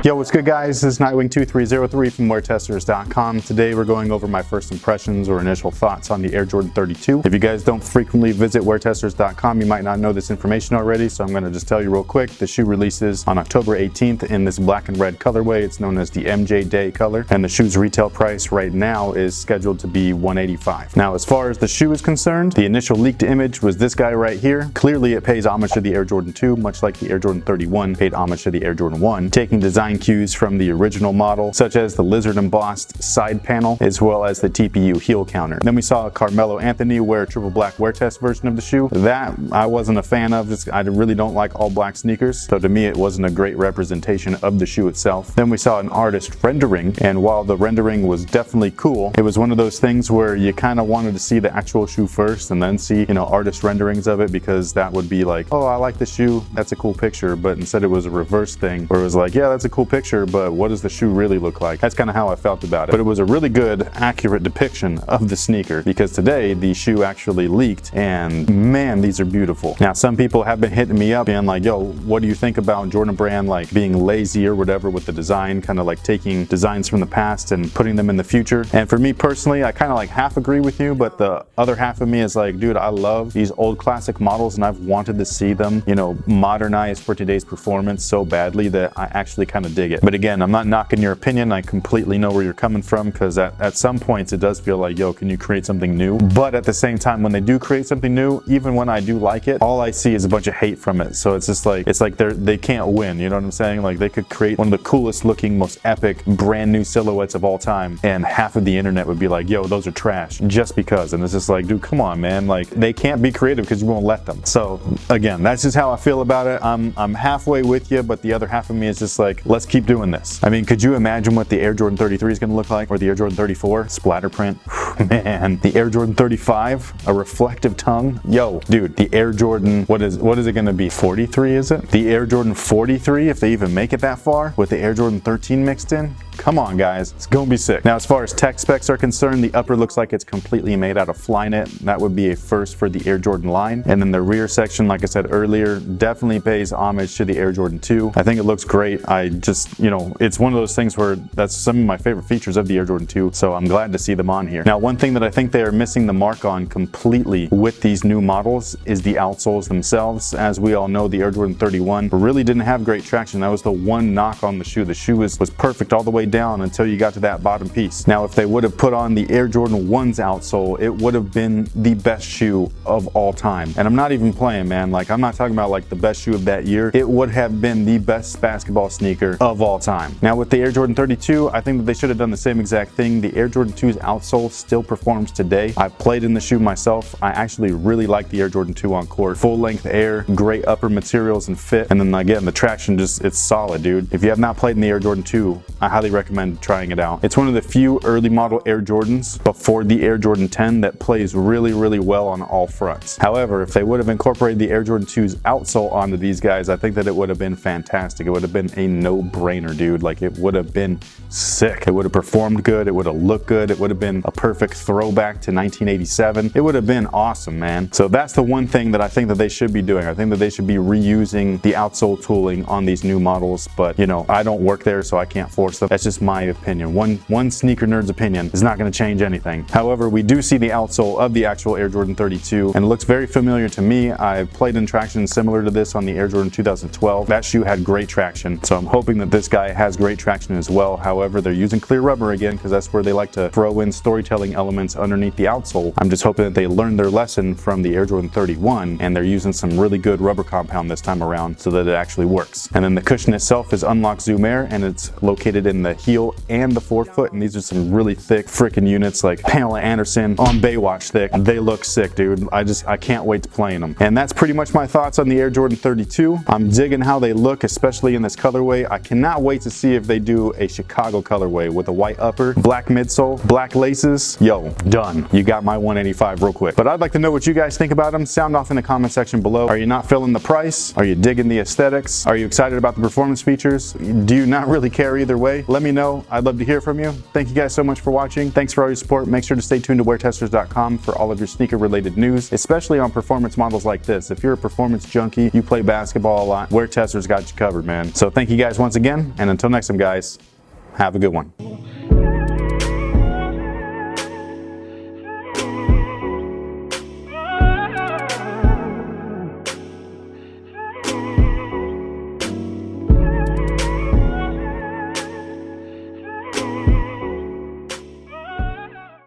Yo, what's good guys? This is Nightwing2303 from WearTesters.com. Today we're going over my first impressions or initial thoughts on the Air Jordan 32. If you guys don't frequently visit WearTesters.com, you might not know this information already, so I'm going to just tell you real quick. The shoe releases on October 18th in this black and red colorway. It's known as the MJ Day color, and the shoe's retail price right now is scheduled to be $185. Now, as far as the shoe is concerned, the initial leaked image was this guy right here. Clearly it pays homage to the Air Jordan 2, much like the Air Jordan 31 paid homage to the Air Jordan 1, taking design cues from the original model, such as the lizard embossed side panel, as well as the TPU heel counter. Then we saw Carmelo Anthony wear a triple black wear test version of the shoe. That I wasn't a fan of. I really don't like all black sneakers, so to me it wasn't a great representation of the shoe itself. Then we saw an artist rendering, and while the rendering was definitely cool, it was one of those things where you kind of wanted to see the actual shoe first and then see, artist renderings of it, because that would be like, oh, I like the shoe, that's a cool picture. But instead it was a reverse thing where it was like, yeah, that's a cool picture, but what does the shoe really look like? That's kind of how I felt about it. But it was a really good, accurate depiction of the sneaker, because today the shoe actually leaked, and man, these are beautiful. Now, some people have been hitting me up being like, yo, what do you think about Jordan Brand like being lazy or whatever with the design, kind of like taking designs from the past and putting them in the future? And for me personally, I kind of like half agree with you, but the other half of me is like, dude, I love these old classic models, and I've wanted to see them, modernized for today's performance so badly that I actually kind of dig it. But again, I'm not knocking your opinion. I completely know where you're coming from, because at some points it does feel like, yo, can you create something new? But at the same time, when they do create something new, even when I do like it, all I see is a bunch of hate from it. So it's just like, they can't win, you know what I'm saying? Like, they could create one of the coolest looking, most epic, brand new silhouettes of all time, and half of the internet would be like, yo, those are trash, just because. And it's just like, dude, come on, man. Like, they can't be creative because you won't let them. So again, that's just how I feel about it. I'm halfway with you, but the other half of me is just like, let's keep doing this. I mean, could you imagine what the Air Jordan 33 is going to look like, or the Air Jordan 34 splatter print? Man, the Air Jordan 35, a reflective tongue. Yo, dude, the Air Jordan, what is it going to be? 43, is it? The Air Jordan 43, if they even make it that far, with the Air Jordan 13 mixed in. Come on, guys, it's gonna be sick. Now, as far as tech specs are concerned, the upper looks like it's completely made out of Flyknit. That would be a first for the Air Jordan line. And then the rear section, like I said earlier, definitely pays homage to the Air Jordan 2. I think it looks great. I just, it's one of those things where that's some of my favorite features of the Air Jordan 2, so I'm glad to see them on here. Now, one thing that I think they are missing the mark on completely with these new models is the outsoles themselves. As we all know, the Air Jordan 31 really didn't have great traction. That was the one knock on the shoe. The shoe was perfect all the way down until you got to that bottom piece. Now, if they would have put on the Air Jordan 1's outsole, it would have been the best shoe of all time. And I'm not even playing, man. Like, I'm not talking about like the best shoe of that year. It would have been the best basketball sneaker of all time. Now, with the Air Jordan 32, I think that they should have done the same exact thing. The Air Jordan 2's outsole still performs today. I've played in the shoe myself. I actually really like the Air Jordan 2 on court. Full length air, great upper materials and fit. And then again, the traction it's solid, dude. If you have not played in the Air Jordan 2, I highly recommend trying it out. It's one of the few early model Air Jordans before the Air Jordan 10 that plays really, really well on all fronts. However, if they would have incorporated the Air Jordan 2's outsole onto these guys, I think that it would have been fantastic. It would have been a no-brainer, dude. Like, it would have been sick. It would have performed good. It would have looked good. It would have been a perfect throwback to 1987. It would have been awesome, man. So that's the one thing that I think that they should be doing. I think that they should be reusing the outsole tooling on these new models, but I don't work there, so I can't force them. That's just my opinion. One sneaker nerd's opinion is not going to change anything. However, we do see the outsole of the actual Air Jordan 32, and it looks very familiar to me. I've played in traction similar to this on the Air Jordan 2012. That shoe had great traction, so I'm hoping that this guy has great traction as well. However, they're using clear rubber again, because that's where they like to throw in storytelling elements underneath the outsole. I'm just hoping that they learned their lesson from the Air Jordan 31, and they're using some really good rubber compound this time around so that it actually works. And then the cushion itself is Unlock Zoom Air, and it's located in the heel and the forefoot, and these are some really thick freaking units, like Pamela Anderson on Baywatch thick. They look sick, dude. I can't wait to play in them. And that's pretty much my thoughts on the Air Jordan 32. I'm digging how they look, especially in this colorway. I cannot wait to see if they do a Chicago colorway with a white upper, black midsole, black laces. Yo, done. You got my 185 real quick. But I'd like to know what you guys think about them. Sound off in the comment section below. Are you not feeling the price? Are you digging the aesthetics? Are you excited about the performance features? Do you not really care either way? Let me me know. I'd love to hear from you. Thank you guys so much for watching. Thanks for all your support. Make sure to stay tuned to WearTesters.com for all of your sneaker related news, especially on performance models like this. If you're a performance junkie, you play basketball a lot, WearTesters got you covered, man. So thank you guys once again, and until next time, guys, have a good one.